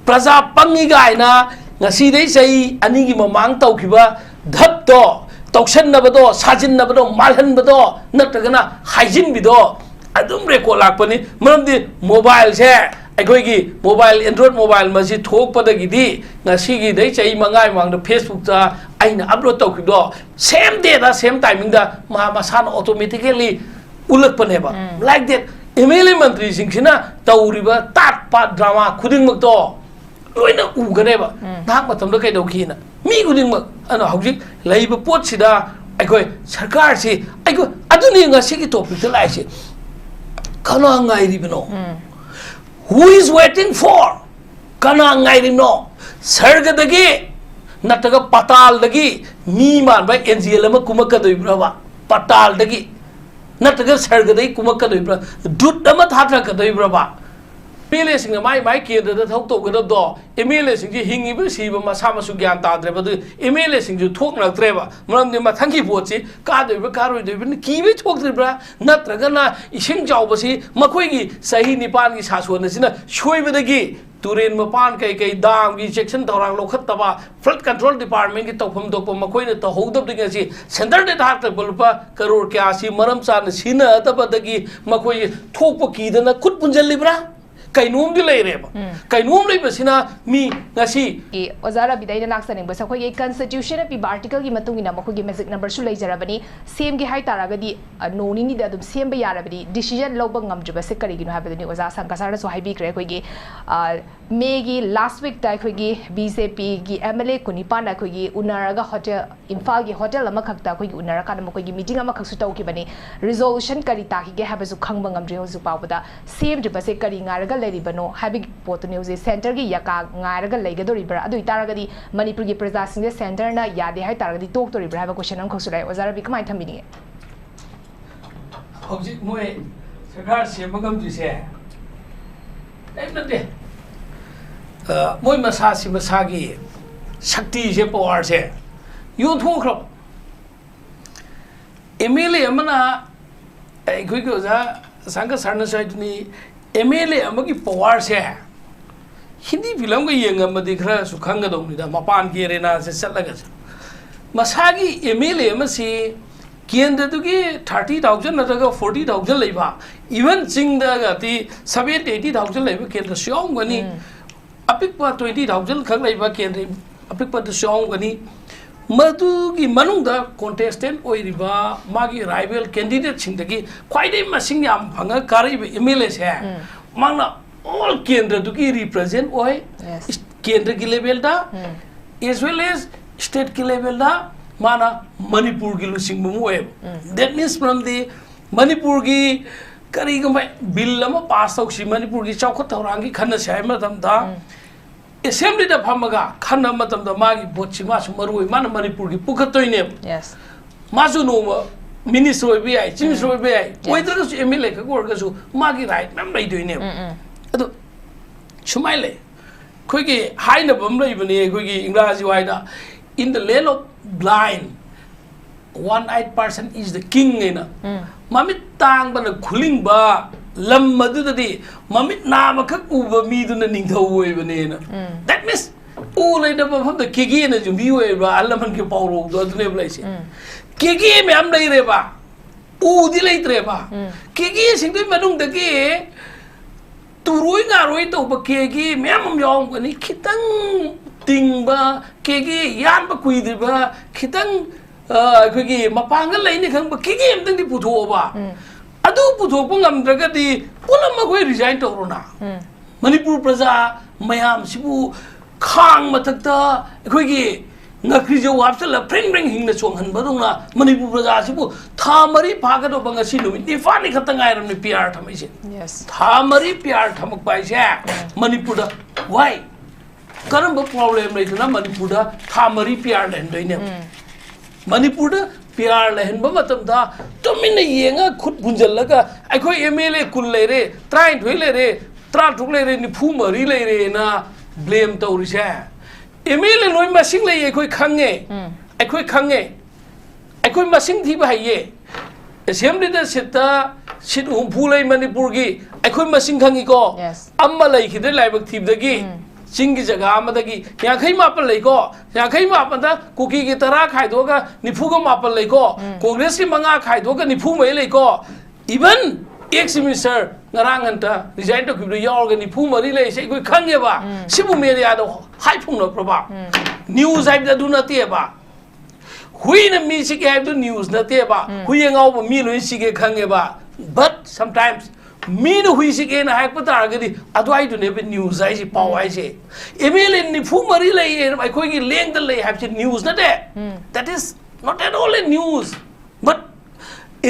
प्रजा पंगी गायना ngasi sei ani gi mamang tau khiba dhap to toksan na bado sajin na bado malhan bado natagana hygiene bido adum record lakpani maramdi mobile se aigoi gi mobile android mobile ma si thok pada gi di ngasi gi dei sei mangai mang da facebook ta aina upload tau khido same day da same timing da ma masan automatically ulak pane ba like that MLA mantri singchina tauriba tat pa drama khuding mak to loina ugane ba thak matam da kai dau khina mi khuding mak ana hojik leiba pot sida aigoi sarkar si aigoi aduni ngasi gi topic ta lai si kana ngai ri bino who is waiting for kana ngai ri no sarga dagi nataga patal dagi mi man ba NGL ma kumaka doi braba patal dagi nataga sarga dai kumaka doi bra dut ama thatra ka doi braba MLA sing mai ke da thok to ga do MLA sing ji hingi ba si ba ma sa ma su gyan ta dre ba du MLA sing ju thok na tre ba maram ni ma thangi bo chi ka doi ba ka roi doi ba ki be thok dre bra natraga na ising jaw ba si makhoi gi sahi nipan gi sa so na sina shoi ba da gi turen mapan kai kai dam gi section torang lokhat taba flood control department gi tawpham dok pa makhoi na to hodab ding si center de thak tak balpa karor kya si maram sa na sina taba da gi makhoi thok pa ki da na khut punjal libra kainum di lay reba kainum lay basina mi ngasi ki ozara bidai na laksaning basa khoi ge constitution pi article gi matung ina makhoi ge magic number su lay jarabani same ge hai taraga di noni ni da dum same ba yarabani decision loba ngam juba se kari gi no habani oza sankasar so hai bi kre khoi ge me gi last week tai khoi gi BJP gi MLA kunipa na khoi gi unaraga hotel imphal gi hotel ama khakta khoi gi unara ka na khoi gi meeting ama khaksu taw ki bani resolution kari ta ki ge habasu khangba ngam dre hozu pawda same juba se kari ngaraga leribano habi pot news center gi yaka ngaraga leigadoribra adu itaragadi manipur gi praja singde center na yade hai taragadi tok toribra haba question am khosulai ozara bi kamai thamini object moe sarkar semagam ji se nate moi masa si masagi shakti se power se yo thokro MLA amana ai goi go za sanga sarna side ni MLA amagi power se hindi film ga yenga madi khra su khanga dong ni da mapan ki rena se chatlaga masagi MLA amasi kendra du gi 30,000 nataga 40,000 leiba even chingda ga ti 70-80,000 leiba kendra syong gani apikpa 20,000 khang leiba kendra apikpa du syong gani madu gi manung da contestant oiriba magi rival candidate singdagi khwaidai masing yam phanga kari MLA se mangna all kendra du ki represent oi kendra ki level da as well as state ki level da mana manipur gi lusing mu oi that means from the manipur gi kari ga bill lama pass out si manipur gi chawkhat thorang gi khanna sai matam da assembly da phamaga khanna matam da magi botchi ma su marui mana manipur gi pukhatoi ne yes ma su no minister oi bi ai chief minister oi bi ai oi da su MLA ka gor ga su magi right nam lai doi ne adu chumaile khoi gi haina bam lai bani khoi gi ingraji wai da in the land of blind 1-eyed person is the king ina mamit tang bana khuling ba lam madu da di mamit nama khak uba mi du na ningthau oi bane na that means u lai da pham da kege na ju mi oi ba alaman ke pawro do dune blai se kege me am lai re ba u di lai tre ba kege sing dui manung da ke turui nga roi to ba kege me am yong ani khitang ting ba kege yan ba kui di ba khitang khoi mapanga lai ni khang ba kege am dang di putho ba adu putho pa ngam draga di pulam ma khoi resign to rona manipur praja mayam sibu khang mathak ta khoi gi ngakri jo wap sala pring pring hing na chong han ba dong na manipur praja sibu thamari phaga do bang si numi ni fa ni khatang ai ram ni PR thamai se yes thamari PR thamak pai se manipur da why karam ba problem lai na manipur da thamari PR len doi ne manipur da PR len ba matam da to min yenga khut bunjal laga ai khoi MLA kul le re trai thoi le re tra thuk le re ni phu mari le re na blame to ri se MLA loi masing le ye khoi khange ai khoi khange ai khoi masing thi ba hai ye assembly da sita sit phu lai manipur gi ai khoi masing khangi ko amma lai khide lai bak thib da gi चिंगी जगह मदगी यांखई मापन लेको यांखई मापन दा cookie की तरह खाइदोगा निफू को मापन लेको कांग्रेस की मंगा खाइदोगा निफू में लेको इवन एक semester ngarang anta resign to kibdo yaw ga ni phu mari le sei koi khang ge ba sibu media do hai phung no proba news ai da du na tie ba hui na mi si ke do news na tie ba hui ngau ba mi lo si ke khang ge ba but sometimes mi no hui si ke na hai pata ga di adu ai do ne be news ai si paw ai si email ni phu mari le ai koi gi leng da le have news na de that is not at all a news but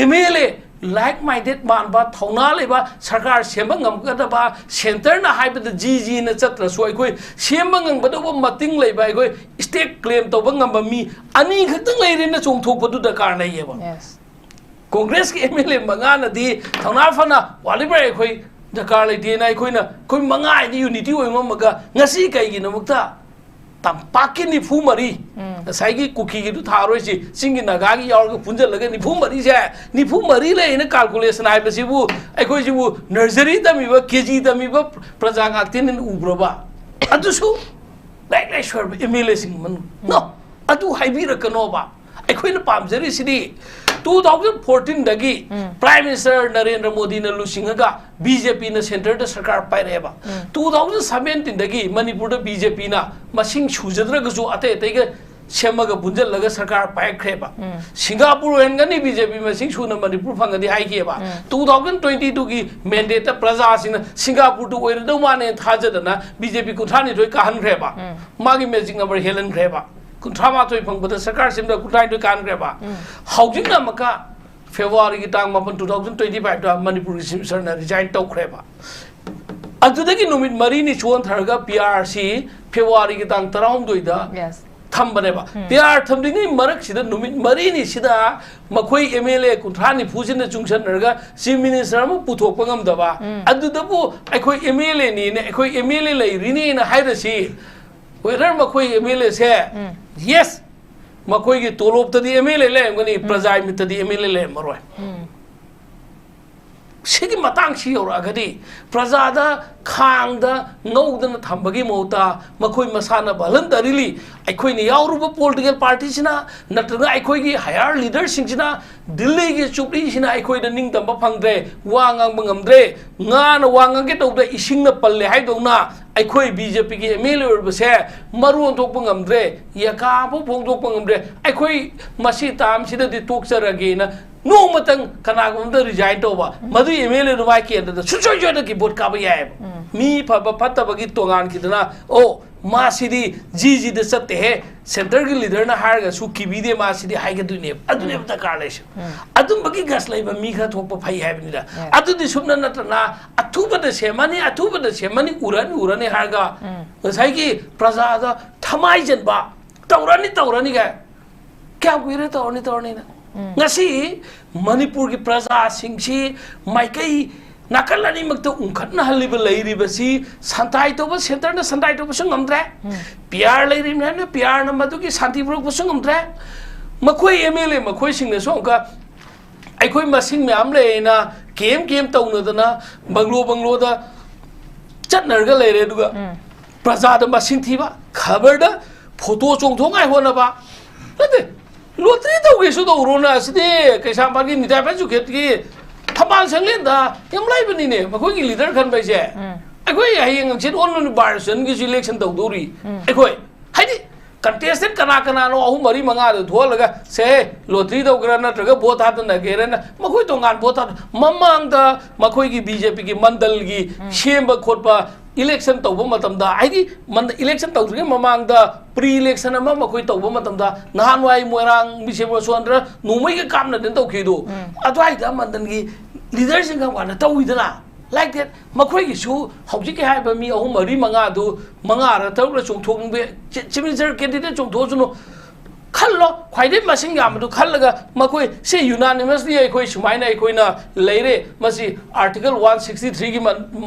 email like minded man ba thona le ba sarkar semba ngam ka da ba center na hai ba ji na chatra soi koi semba ngam ba do mating le ba koi state claim to ba ngam ba mi ani khatang le rin na chung thok ba du da kar nei ba yes congress ki mla manga na di thona fana wali ba koi da kar le di nai koi na koi manga ni unity oi ma ga ngasi kai gi na mukta tampaki ni phu mari sai gi kuki gi du tharoi si singi naga gi yaw ga punjal laga ni phu mari se ni phu mari le ina calculation ai ba si bu ai koi si bu nursery da mi ba kg da mi ba praja ga tin in ubro ba adu su like sure emile sing man no adu hai bi ra kano ba ai koi na pam jari si di 2014 dagi prime minister narendra modi na lusinga bjp na center da sarkar pai re ba 2017 dagi manipur da bjp na masing chujadra ga jo ate ate ga sema ga bunjal laga sarkar pai khre ba singapore en ga ni bjp masing chu na manipur phang di hai ke ba 2022 gi mandate ta praja sing singapore to oir do mane thaja da na bjp ku thani thoi ka han khre ba magi magic number helen khre ba kuntrama toy phangba sarkar simda kutai to kan greba housing na maka february ki tang mapan 2025 da manipur sir na resign to kreba adudagi numit mari ni chuan tharga prc february ki tang taram doida yes thambane ba pr thamdingi marak sida numit mari ni sida makhoi mla kuntrani phujin na chungsan nerga chief minister ma puthok pangam da ba adudabu akhoi mla ni ne akhoi mla lai rini na hairasi whether makhoi mla se yes makhoi gi tolop tadi mla le ngani prajai mit tadi mla le maroi sigi matang si ora gadi prajada khang da ngau da thambagi mota makhoi masana balan darili aikhoi ni yauruba political party sina natraga aikhoi gi higher leader sing sina delhi gi chupri sina aikhoi da ning tamba phangdre wangang bangamdre nga na wangang ge tawda ising na palle hai dona aikhoi bjp gi mla urba se maruon thok bangamdre yaka bo phong thok bangamdre aikhoi masi tam sida di tokcharage na no matang kana gumda resign to ba madu mla no mai ke da su choi da ki bot ka ba yai mi pha ba phatta ba gi tongan ki dana o ma sidi ji de satte he center gi leader na har ga su ki bi de ma sidi hai ga du ne adu ne ta kar le adum ba gi gas lai ba mi kha thok pa phai hai ni da adu di sumna na ta na athu ba de semani urani har ga sai gi praja da thamai jan ba taurani ga kya guire taurani na ngasi manipur ki praja singsi maikai nakalani makta ungkhatna haliba leiriba si santai to ba center na santai to ba sungamdre pr leirim na pr na madu ki santi brok ba sungamdre makhoi mla makhoi singna so ka aikhoi masing me am le na kem tawna dana banglo da chatnarga leire duga praja da masing thiba khabar da photo chongthong ai hona ba late lottery to ge su do rona side kaisam par ki nitai pa ju khet ki thamal sanglen da yam lai bani ne makhoi ki leader khan bai se akhoi hayeng chit on bar san ki election tau dori akhoi haidi contestant kana no ahum mari manga do tholaga se lottery to grana traga vote hat na gerena makhoi to ngan vote mamang da makhoi ki bjp ki mandal gi shemba khotpa election tawba matamda aigi man election tawdri mamang da pre election ama makhoi tawba matamda nahan wai moirang bisebra sondra numai ga kamna den tawkhidu adwai da mandan gi leader sing ga na tawidana like that makhoi gi su hauji ke hai ba mi ahum mari manga du manga ra tawra chungthong be chiminister candidate chungtho suno khallo khwaide masing yam du khallaga makhoi se unanimously ai sumai na ai na leire masi article 163 gi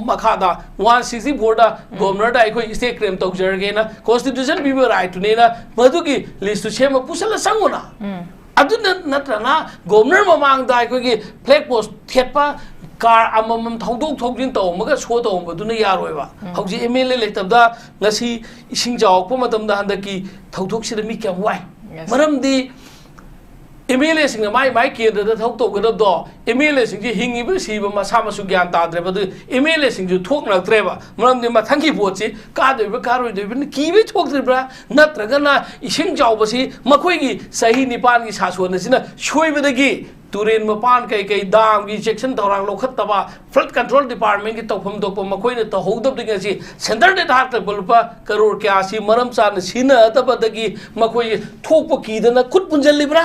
makha da 164 da governor da ai state claim tawjarge na constitution bi right ne na madu gi list chema pusala sanguna adu natrana governor mamang da ai gi flag post thetpa कार अमम थौदोक थौजिन तौमगा शो तौमबदुना यारोयबा हौजी MLA लेतबदा ngasi ising jawakpa matamda handaki thauthok sida mi kyam wai maramdi MLA sing mai kendra da thok tawgadab do MLA sing ji hingiba siba masa masu gyan tadre badu MLA sing ju thok naktreba maramdi mathangi pochi ka doiba karoi doiba kibe thoktribra natragana ising jawbasi makhoi gi sahi nipan gi sasona sina shoibadagi तुरेन मपान कई कई दाम की section तौरांग लोखत्तबा flood control department की तौफम दोपम मखोइने तहौदब दिगसी सेंटर दे धाक बलुपा करोड़ के आसी मरम सान सिना तबदगी मखोइ थोप कीदना खुद पुंजलिब्रा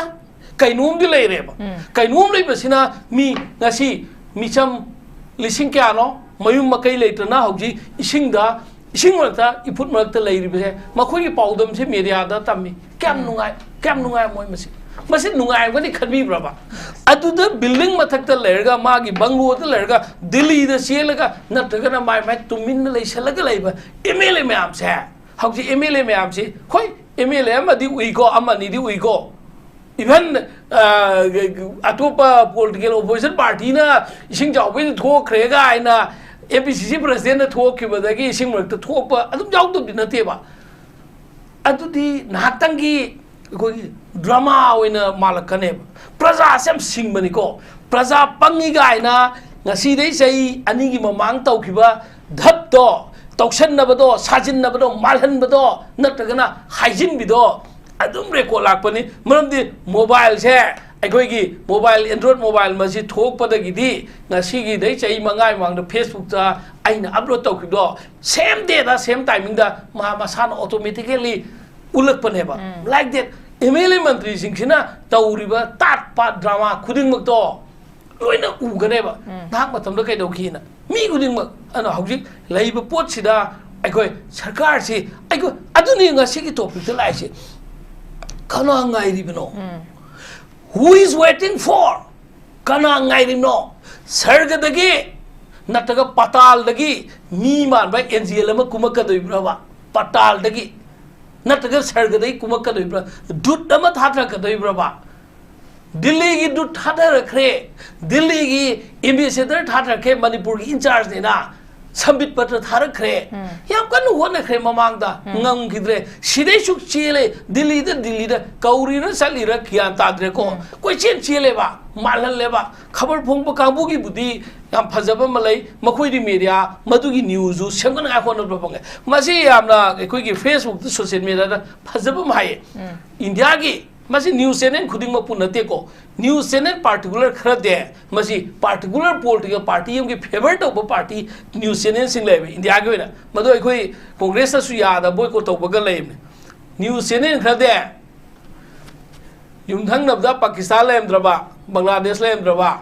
कैनूम दि लेरेबा कैनूम लेबसिना मी ngasi मिचम लिसिंग क्यानो मयुम मकई लेतना हौजी इसिंगदा इसिंग मरता इफुट मरता लेरिबे मखोइ पाउदम से मीडियादा तम्मी कैम नुंगाय मोय मसी मसी नुंगायगनी खनबीब्रबा अदुदा बिल्डिंग मथक्ता लेरगा मागी बंगलोदा लेरगा दिल्ली दा सेलगा नत्रगना माय तुमिन लेसलगा लेबा एमएलए मैम से हौजी एमएलए मैम से खोय एमएलए अमदी उइगो अमनी दि उइगो इवन अतोपा पॉलिटिकल ओपोजिशन पार्टी ना इसिंग जावबे थोखरेगा आइना एपीसीसी प्रेसिडेंट ना थोखिबदगी इसिंग मरक्ता थोपा अदुम जावदब नतेबा अदुदी नाहतंगी कोई ड्रामा ओइना मालकने प्रजा सेम सिंगबनिको प्रजा पंगिगाइना ngasiदै sei anigi mamang tawkiba dhapto tawsannabado sajinabado malhanbado natragana haijinbido adum record lakpani maramdi mobile se aikoigi mobile android mobile masi thokpadagidi ngasigi dei sei mangai mangda facebook ta aina upload tawkido same day da same timing da masana automatically ulakpaneba like that MLA मंत्री सिंह तौरीबा तात पात drama खुदिंगमक तो लोइना उगनेबा नाक मतमदा कैदौखिना मी खुदिंगमक अना हौजिक लैबा पोटसिदा अखोय सरकार से अखो अदुनि ngasi topic त लाइसे कना ngairiबनो who is waiting for कना ngairiबनो सरगदगी नटगा पतालदगी मी मानबा एनजीएल अमा कुमकदोइब्राबा पतालदगी नटगर सरगदई कुमकदोइब्रा दुट अमा थाथरकदोइब्राबा दिल्ली की दुट थाथरखरे दिल्ली की एम्बेसडर थाथरखे मणिपुर की इंचार्ज नेना संबित पत्र थारखरे याम कनु होनखरे ममांगदा ngangkidre sidai suk chele Delhi the कौरी न सलीर कियान ताद्रे को कोई चेन चेले बा मालहन लेबा खबर फोंग कांबू की बुद्धि याम फजब मलै मखोइदि मीडिया मदुगी न्यूज सेमगन आखोन प्रपंगे मसी यामना कोई की फेसबुक सोशल मीडिया दा फजब हाय इंडिया की मसी न्यूज चैनल खुदिंग म पुनते को न्यूज चैनल पार्टिकुलर खर दे मसी पार्टिकुलर पॉलिटिकल पार्टी की फेवर तब पार्टी न्यूज चैनल सिंग लेबे इंडिया की वेना मदो अखोई कांग्रेस सु यादा बॉयकॉट तौबगा लेबने न्यूज चैनल खर दे युमथंग नबदा पाकिस्तान लेमद्रबा बांग्लादेश लेमद्रबा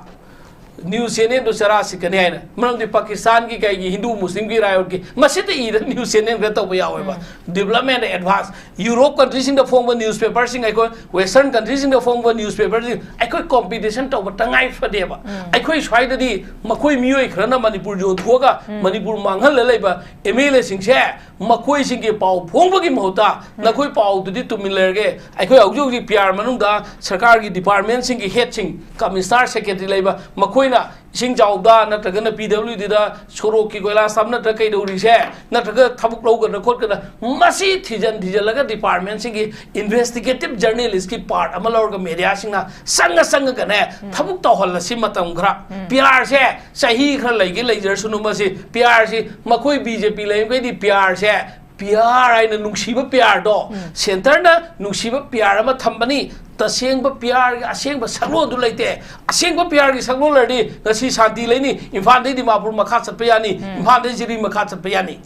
न्यूज चैनल दो चरा सिकने है मरमदि पाकिस्तान की कई हिंदू मुस्लिम की राय की मसित ईद न्यूज चैनल खर तब यावेबा development advance Europe countries in the form of newspaper सिंग अखोय western countries in the form of newspaper सिंग अखोय कंपटीशन तब तंगाई फदेबा अखोय स्वाइददी मखोय मियोय खरना मणिपुर जो थोगा मणिपुर मांगहल लेबा एमएलए सिंग से मखोय सिंग के पाव फोंबगी महौता नखोय पाव दुदी तुमिन लेरगे अखोय औजोगी पीआर मनुंगा सरकार की डिपार्टमेंट सिंग की हेड सिंग कमिश्नर सेक्रेटरी लेबा मखोयना इसिंग जावदा नत्रगना पीडब्ल्यूडी दा सोरोक की कोयला सब नत्र कैदौरी से नत्रगा थबुक लौगना खोटगना मसी थिजलगा डिपार्टमेंट सिंग की इन्वेस्टिगेटिव जर्नलिस्ट की पार्ट अमा लौरगा मीडिया सिंगना संग गने थबुक तौहलसी मतम खरा पीआर से सही खर लैगे लैजर सुनु मसी पीआर से मखोय बीजेपी लैगैदि पीआर से पीआर आइना नुंगसिबा पीआर दो सेंटर ना नुंगसिबा पीआर अमा थंबनी तसेंग पीआर असेंग सगलो दु लेते असेंग पीआर की सगलो लड़ी गसी शांति लेनी इम्फाल दे दिमापुर मखा चतप यानी इम्फाल दे जिरी मखा चतप यानी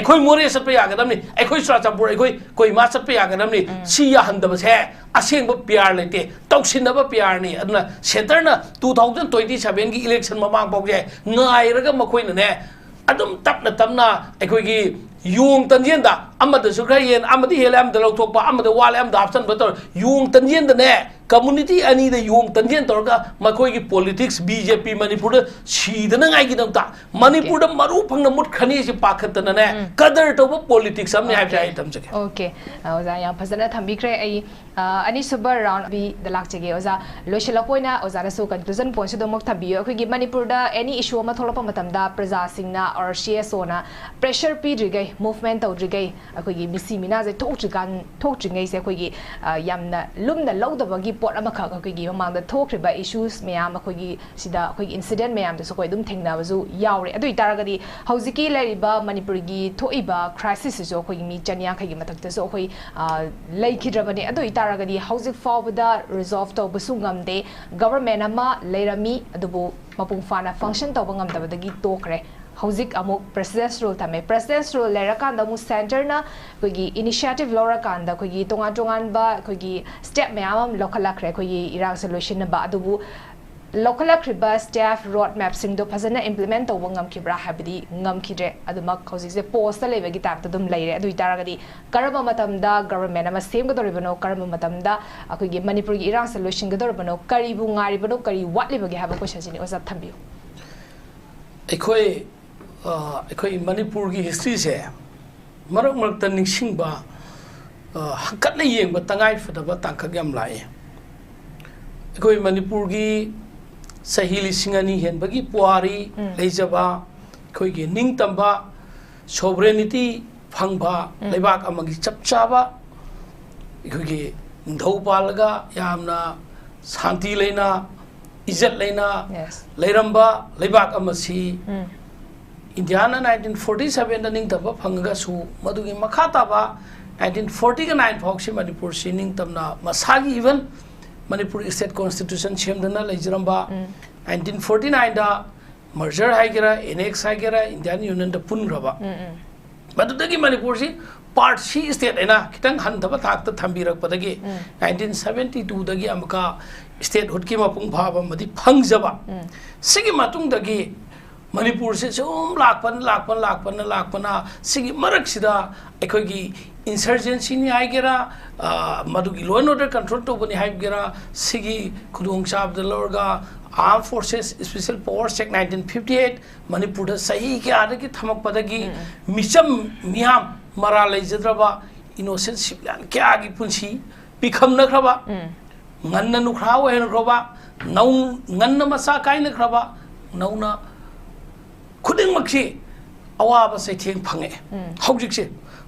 अखोय मोरे चतप यागदमनी अखोय चुराचापुर अखोय कोई मा चतप यागदमनी सी याहंदब से असेंग पीआर लेते तौसिनब पीआर नि अदना सेंटर ना 2027 की इलेक्शन ममांग पौजे ngairaga मखोय ने अदुम तपना तपना अखोय की yung tanjen da amada su khra yen amadi hele am da lo thok pa amada wale am da option ba tor yung tanjen da ne community ani da yung tanjen tor ga makoi gi politics BJP Manipur da sidana ngai gi dam ta Manipur da maru phang na mut khani si pakhat na ne kadar to politics am ne hai chai tam chake okay oza yang phasana thambi kre ai ani super round bi the lak chege oza loishela poina oza na so conclusion point do mok thambi akoi gi Manipur da any issue ma tholopa matam da praja singna or CSO na pressure pi drigai movement tau drigai akoi gi misi mina je thok trigai se akoi gi yamna lumna lawdaba gi pot ama kha akoi gi mamang da thok riba issues meyam akoi gi sida akoi gi incident meyam da so koi dum thengna bazu yaure adui taragadi hauziki leriba Manipur gi thoiba crisis so akoi gi mi chanya khai gi matak da so akoi laikhidrabani adui taragadi hauzik fawda resolve to busungam de government ama lerami adubu mapung fana function to bangam dabadagi tokre hauzik amuk president's rule tame president's rule lerakanda mu center na koigi initiative lorakanda koigi tongan ba koigi step mayam lokhalakre koigi irang solution ba adubu lokalakriba staff road map sing do phazana implement to ngam kibra habidi ngam khidre aduma hauzik se post lebe gi tak dum leire adu taragadi karama matam da government ama sem ga doribano karama matam da akoigi Manipur gi irang solution ga doribano karibu ngari bano kari watli bagi haba question jini osa thambiu अखोई मणिपुर की history से मरक मरक निंगसिंग बा हकत Young तंगाई फदब तांखक याम लाए अखोई मणिपुर की सही लिसिंग अनि हेनबगी पुआरी लेजबा अखोई की निंगतंबा सोवरेनिटी फंगबा लेबाक अमगी चपचाबा अखोई की निंधौ पालगा यामना शांति लेना इज्जत लेना लेरंबा लेबाक अमसी इंडिया 1947 निंगतब फंगगा सु मदुगी मखा ताबा 1949 फॉक्सी मणिपुर से निंगतमना मसागी इवन मणिपुर स्टेट कॉन्स्टिट्यूशन सेमदना लेजरंबा 1949 दा मर्जर हाइगेरा एनेक्स हाइगेरा इंडियन यूनियन दा पुनग्रबा मदुदगी मणिपुर से पार्ट सी स्टेट एना खितंग हंदबा थाकता थंबिरकपदगी 1972 दगी अमका स्टेट हुडकी मपुंग भाबा मदि फंगजबा सिगी मतुंगदगी मणिपुर से सूम लापना सिगी मरक सिदा अखोगी इंसर्जेंसी नि हाइगेरा मदुगी लॉ एंड ऑर्डर कंट्रोल तो बनी हाइगेरा सिगी खुदोंग साब दलरगा armed forces special powers act 1958 Manipur दा सही के आदगी थमक पदगी मिचम मियाम मरा लेजद्रबा इनोसेंट सिविलियन के आगी पुंसी पिखम नखरबा ngन्न nukhra we nkhroba nau nganna masa kai nkhroba nauna khuding makhi awa ba se theng phange hojik se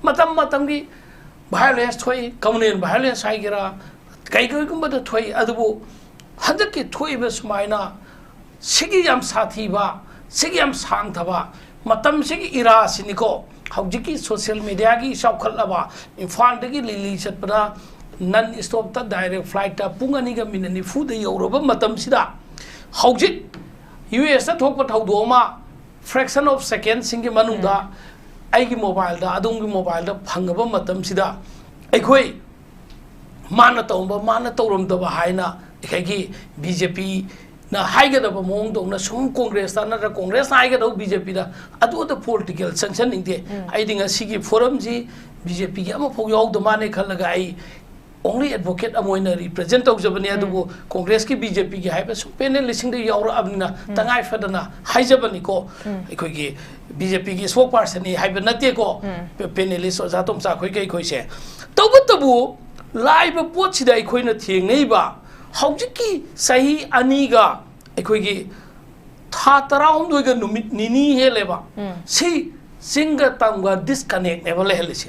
matam gi violence thoi communal violence ai gira kai kai kum ba thoi adubu hadak ki thoi ba sumaina sigi yam sathi ba sigi yam sang thaba matam sigi ira siniko hojik ki social media gi shaukhal laba infal dagi lili chatpada non stop ता direct flight ता पुंगनी गा मिननी फुद योरब मतम सिदा हौजिक US ता थोक थौदोमा fraction of second सिंग मनुदा आइगी मोबाइल दा अदोंगी मोबाइल दा फंगब मतम सिदा अखोई माना तौरम दबा हाइना एखैगी बीजेपी ना हाइगदब मोंग दोंना सुम कांग्रेस ता नरा कांग्रेस हाइगदब बीजेपी दा अदो द पॉलिटिकल सेंशन निंदे आइदिंगा सिगी फोरम जी बीजेपी या म फो याव द माने खलगा आई only advocate amoina represent of jabani adu congress ki BJP ki haiba su panel lising de yaura abnina tangai fadana haijabani ko ekoi ki BJP ki spokesperson ni haiba nate ko panelist o jatom cha khoi kai khoi se tabu live pot sida ekoi na thengnei ba hauji ki sahi ani ga ekoi ki tha tarawum doi ga numit nini heleba si singa tamga disconnect never helise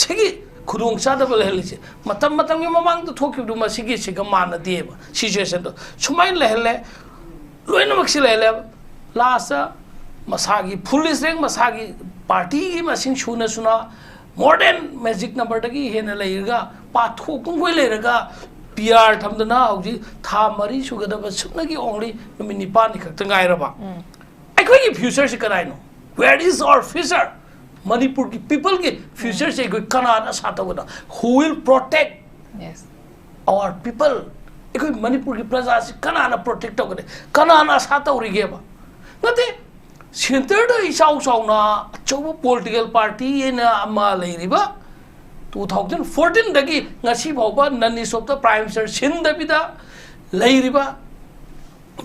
sigi खुदोंग चादब लेहलिसे मतम मतम के ममांग तो थोकिबदु मसिगी सिगा मान देबा situation तो सुमाइन लेहले lion मक्सि लेहले last मसागी police रेंग मसागी पार्टी की मसिंग सुना सुना मॉडर्न मैजिक नंबर दगी हेन लेगा पाथो कुंगोय लेरगा पीआर थमदना हौजी था मरी सुगदब सुनगी ओनली नमिनि पानी खक्त गायरबा अखोई फ्यूचर से कराइनो where is our future Manipur ki people ki future se koi kanana sata hoda who will protect our people ekoi Manipur ki praja se kanana protect hogade kanana sata uri geba nate centre दा इसाउ साउना अचौबा political party एना अमा लेरिबा 2014 दगी ngasi phauba nani sopta prime minister sindabida leiriba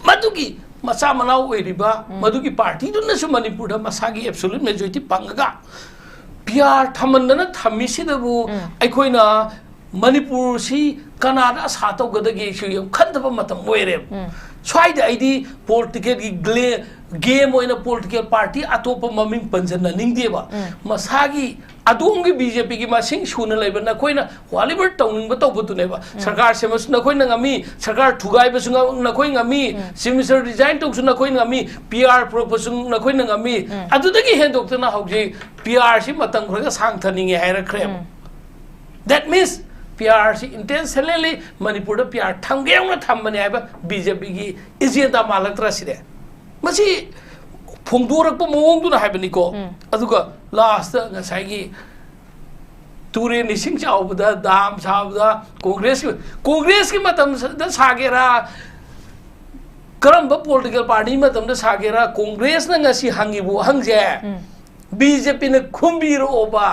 madugi macha manau oiriba madugi party dunna su manipur da masagi absolute majority pangaga PR thamandana thamisi dabu aikoina manipur si kanada satau gadagi su yam khandaba matam oire swaida aidi political gi game oina political party atopa maming panjana ningdeba masagi adungi BJP ki masing shuna laiba na koina waliber tawning ba tawbutu neba sarkar semas na koina ngami sarkar thugai ba sunga na koi ngami simister design tok suna koi ngami PR proposal na koina ngami adudagi hendok na hauji PR si matang khroga sang thaninge haira krem that means PR si intentionally manipur da PR thamgeng na thambane haiba BJP ki agenda malatra sire masi phongdorak pa mong du na haibani ko aduga last ngasai gi ture ni sing chau da dam chau da congress ki matam da sagera karam ba political party matam da sagera congress na ngasi hangi bu hangje BJP na khumbiro oba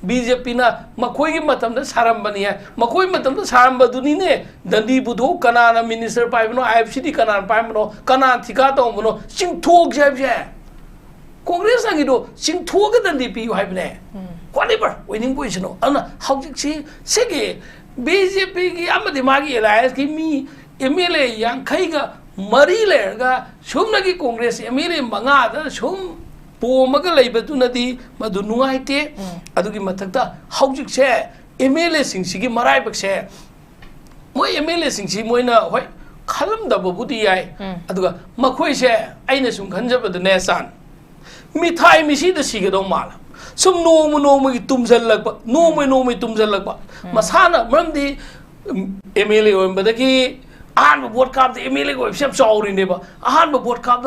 BJP na makoi ki matam da sarambani hai makoi matam da saramba duni ne dandi budho kanana minister paibno IFCD kanana paibno kanana thika to mono sing thok je Congress ang ito sing thuga dandi pi haibne qualifier winning position ana hawjik si sige BJP ki amadi magi alliance ki mi MLA yang khai ga mari ler ga sumna ki Congress MLA manga da sum पोमगा लेबदुनदी मदु नुंगाइते अदुगी मथक्ता हौजिक से MLA सिंगसिगी मराइबक से मोय MLA सिंगसि Moyna होय खलम दबबुदी याय अदुगा मखोय से आइना सुम खंजबदने सान मिठाई मिसी द सिगदो माल सुम नोमगी तुमजलक नोमई तुमजलक मसाना मरमदी MLA ओमबदगी आहान बोर्ड काप MLA को सब चौरीनेबा आहान बोर्ड काप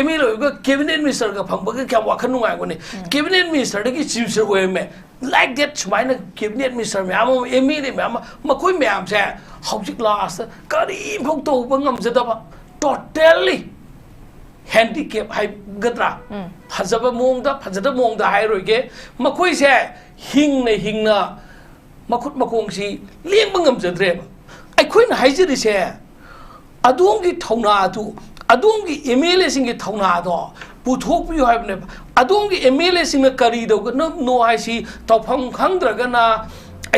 MLA को कैबिनेट मिनिस्टर का फंबगे क्या वाखन नुंगाइगोने कैबिनेट मिनिस्टर की चीफ मिनिस्टर को में लाइक दैट सुमाइना कैबिनेट मिनिस्टर में आम MLA में आम मकोई में आम से हौजिक लास्ट करी भोग तो उपंगम जदबा टोटली हैंडीकैप हाई गद्रा फजब मोंगदा फजद मोंगदा हाई रोइगे मकोई से हिंगना मखुत मकोंगसी लेंबंगम जद्रेबा अखोइन हाइजरी से अदोंगी थौना अदु अदोंगी MLA सिंगी थौना दो पुथोकपियो हाइबने अदोंगी MLA सिंग करी दो नो हाइसी तौफम खंद्रगना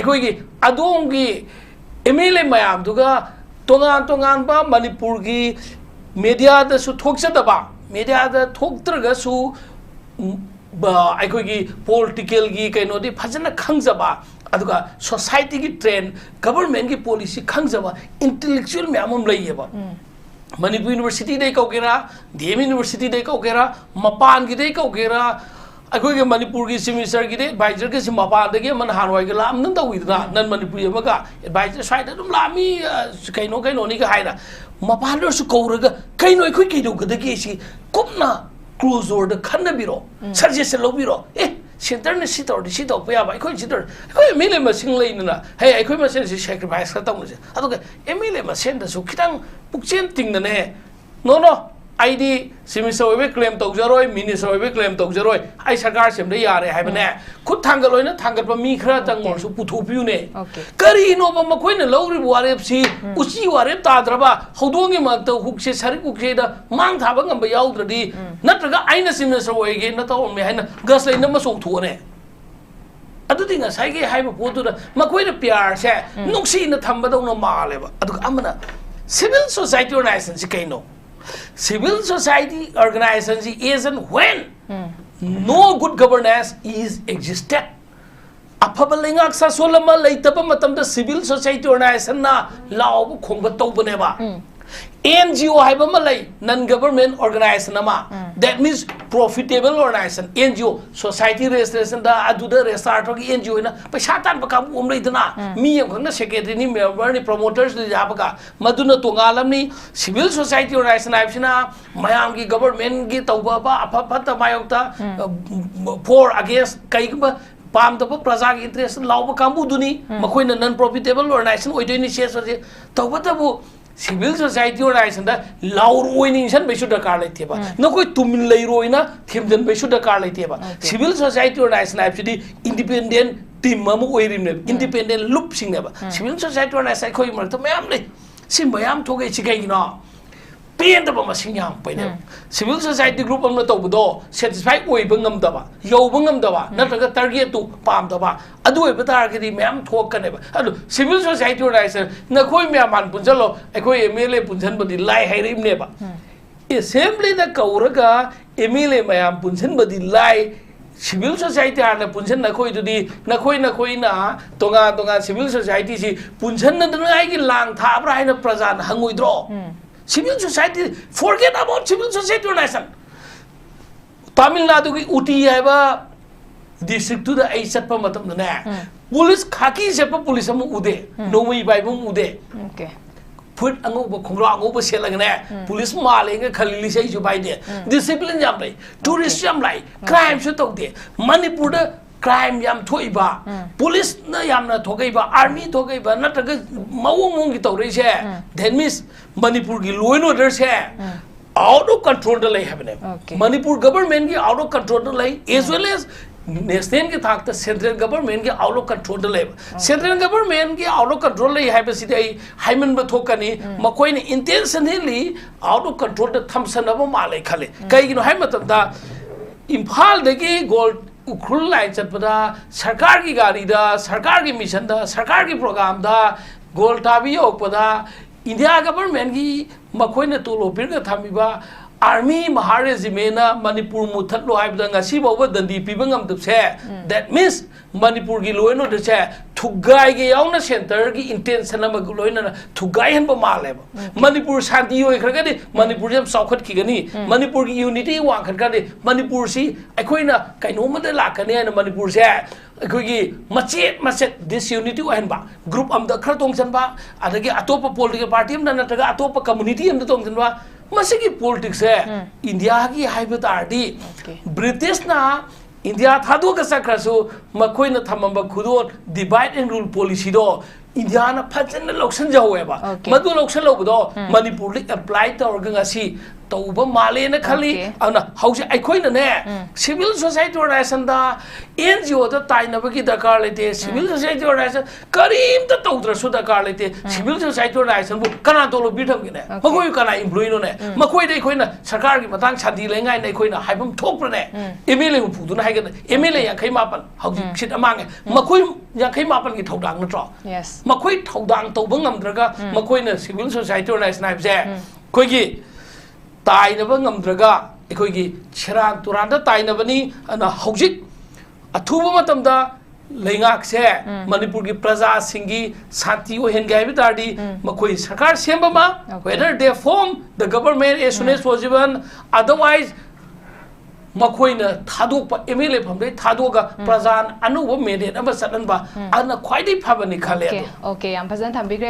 अखोइगी अदोंगी MLA मयाम दुगा तोंगान बा मणिपुर की मीडिया द सु थोकसदबा मीडिया द थोकत्रगसु अखोइगी पॉलिटिकल की कैनोदी फजना खंगजबा अदुगा सोसाइटी की ट्रेंड गवर्नमेंट की पॉलिसी खंगजबा इंटेलेक्चुअल मैम लेबा मणिपुर यूनिवर्सिटी दे कौगेरा DM यूनिवर्सिटी दे कौगेरा मपान की दे कौगेरा अखोई के मणिपुर की सेमिस्टर की दे एडवाइजर के मपान दे मन हानवाई के लाम नन तौइदना नन मणिपुर यमगा एडवाइजर साइड दुम लामी कैनो नि का हाइरा मपान दो सु कौरगा कैनो अखोई कैदो गदगे सी कुपना क्लोजर द खनबिरो सजेशन लोबिरो सेंटर ने सी तौप याबा अखोई सिटर अखोई MLA मसिंग लेना हे अखोई मसेन से सैक्रिफाइस का तौनसे अदुगा MLA मसेन दसु खितांग पुक्चेन तिंगने नो आईडी सेमिस्टर ओबे क्लेम तौजरोय मिनिस्टर ओबे क्लेम तौजरोय आई सरकार सेमदे यारे हाइबने खुद थांगलोयना थांगतबा मी खरा तंगोरसु पुथोपियुने करिनो बम मखोइना लौरि वारेप सी उची वारेप ताद्रबा हौदोंगी मत हुकसे सरि कुकसे दा मांग थाबा ngamba याउद्रदी नत्रगा आइना सेमिस्टर ओइगे नतौ मे हाइना गस लेना मसों थोने अदुदि ngasai ge haiba potuda makoina PR se nuksi na thambadona maleba adu amana civil society organization si kaino civil society organization is and when no good governance is existed afaba lengak sa solama leitaba matam da civil society organization na law khongba tawbaneba NGO haiba malai non government organization ama that means profitable organization NGO society restoration da aduda restart ki NGO na paisa tan ba kam umrei dana mi yam khangna secretary ni member ni promoters ni jabaka maduna tongalam ni civil society organization aibsina mayam ki government ki tawba ba apapata mayokta for against kai ba pam da praja ki interest lawba kambu duni makoina non profitable organization oidoi ni share so tawba da bu civil society organisation दा लाउरोइनिंगसन बेसु दरकार लेतेबा नकोय तुमिन लेरोइना थेमजन बेसु दरकार लेतेबा civil society organisation आइबसिदी independent team अमु ओइरिमने इंडिपेंडेंट लुप सिंगनेबा सिविल सोसाइटी ऑर्गेनाइजेशन खोय मरत मयाम ले सिम मयाम थोगे सिगैगिनो पेंदबा मसिंग याम पैने सिविल सोसाइटी ग्रुप अमना तौबदो सैटिस्फाई ओइबा ngam यौबा ngam नत्रगा टारगेट तु पामदबा अदु ओइबा तारगेदी मयाम थोकनेबा अदु सिविल सोसाइटी ऑर्गेनाइजेशन नखोय मयामान पुंजलो अखोय एमएलए पुंजनबदी लाई हाइरिमनेबा असेंबली दा कौरगा एमएलए मयाम पुंजनबदी लाई सिविल सोसाइटी आने पुंजन नखोयदुदी नखोय ना तोंगा सिविल सोसाइटी सी पुंजन नदनाय की लांग थाब्रा हाइना प्रजान हंगोइद्रो civil society forget about civil society organisation Tamil Nadu की उटी है डिस्ट्रिक्ट टू द आई चटप मतम ने पुलिस खाकी सेप पुलिस हम उदे नोमई बाइबम उदे ओके फुट अंगोब खोंग्रा अंगोब सेलगने पुलिस मालेंगे खलीली से जो बाइदे डिसिप्लिन जाम लाई टूरिस्ट जाम लाई क्राइम से तौदे मणिपुर द क्राइम याम थोइबा पुलिस न यामना थोगैबा आर्मी थोगैबा नत्रग मवोंग की तौरे से दैट मींस मणिपुर की लॉ एंड ऑर्डर से आउट ऑफ कंट्रोल द लाई हैबने मणिपुर गवर्नमेंट की आउट ऑफ कंट्रोल द लाई एज वेल एज नेशनल के थाक सेंट्रल गवर्नमेंट के आउट ऑफ कंट्रोल द लाई सेंट्रल गवर्नमेंट के आउट ऑफ कंट्रोल लाई हैबसिदे हाइमन बथोकनी मकोइने इंटेंशनली आउट ऑफ कंट्रोल द थमसनबो माले खले कईगिनो हाइ मतमदा इम्फाल दगी गोल्ड उखरुल लाइन चटपदा सरकार की गाड़ी दा सरकार की मिशन दा सरकार की प्रोग्राम दा गोल ताबी ओपदा इंडिया गवर्नमेंट की मखोइने तोलो पिरगा थामिबा आर्मी महारेजिमेना मणिपुर मुथलो हाइबदा ngasi बावबा दंदी पिबा ngamdse that means मणिपुर की लॉ एंड ऑर्डर से थुगाई के यावना सेंटर की इंटेंशन अमा लोइना थुगाई हनबा मालेबा मणिपुर शांति होय खरगदि मणिपुर जम सौखत खिगनी मणिपुर की यूनिटी वांखत खरदि मणिपुर सी अखोइना कैनोमदे लाकने न मणिपुर से अखोगी मचेत दिस यूनिटी ओहनबा ग्रुप अमदा खर तोंगसनबा अदगी अतोप पॉलिटिकल पार्टी अमदा नतगा अतोप कम्युनिटी अमदा तोंगसनबा मसिगी पॉलिटिक्स है इंडिया की हाइबत आरडी ब्रिटिश ना इंडिया थादो का सकरसु मखोइना थमंबा खुदोन डिवाइड एंड रूल पॉलिसी दो इंडिया ना फजन लौक्सन जावेबा मदु लौक्सन लौबदो मणिपुर लिक अप्लाई तौरगंगासी तौबा माले न खली अना हौसे अखोइना ने सिविल सोसाइटी ऑर्गेनाइजेशन दा एनजीओ दा ताइनबगी दरकार लेते सिविल सोसाइटी ऑर्गेनाइजेशन करीम ता तौद्रसु दरकार लेते सिविल सोसाइटी ऑर्गेनाइजेशन बु कना तोलो बिथमगिने मखोइ कना एम्प्लॉय नो ने मखोइ दे खोइना सरकार की मतंग शांति लेंगाय ने खोइना हाइबम थोकप्रने एमएलए हु फुदुना हाइगन एमएलए याखै मापन हौजि सिट अमांगे मखोइ याखै मापन की थौदांग नत्रो यस मखोइ थौदांग तौबं ngamdraga मखोइना सिविल सोसाइटी ऑर्गेनाइजेशन हाइबसे खोइगी ताइनबा ngamdraga एखोइगी छरान तुरान ताइनबनी अना हौजिक अथुबा मतमदा लेंगाक से मणिपुर की प्रजा सिंगी शांति ओहेनगाय बितारदी मखोइ सरकार सेमबमा whether they form the government as soon as possible otherwise मखोइना थादोक एमएलए फमदे थादोगा प्रजान अनुभव मेंडेट अमा सदनबा अना ख्वाइदि फाबनि खाले ओके याम फजन थंबिग्रे